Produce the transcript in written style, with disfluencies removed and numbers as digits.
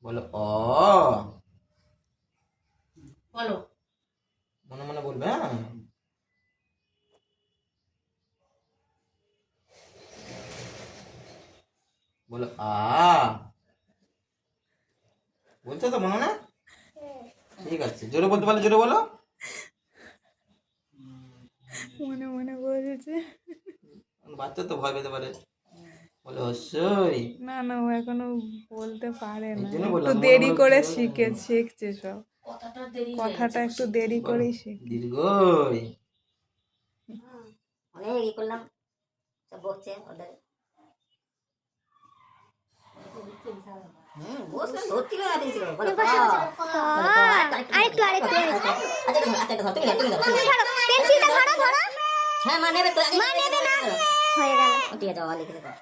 বলো অ। বলো মনে মনে বলবে, হ্যাঁ? বলো আ। বলছো তো মনে না? ঠিক আছে, জোরে বলতে পারলে জোরে বলো। মনে মনে বলেছে। বাচ্চা তো ভয় পেতে পারে। বলে অবশ্যই। না না, ও এখনো বলতে পারে এই না, জন্য একটু বললাম, মনে দেরি মনে করে কি বলে? শিখছে সব। কথাটা দেরি হয়ে কথাটা গেছে। একটু দেরি বলো, করেই শেখে। দীর্ঘই। অনেক ই করলাম, সব বকছে ওদের। বসলাম ধরছিল না পেন্সিল, বলো আরেকটু আচ্ছা ধর, তুমি ধরো পেন্সিলটা ধরো। হ্যাঁ মা নেবে তো, মা নেবে না, হয়ে গেল। ঠিক আছে বাবা লিখে দাও।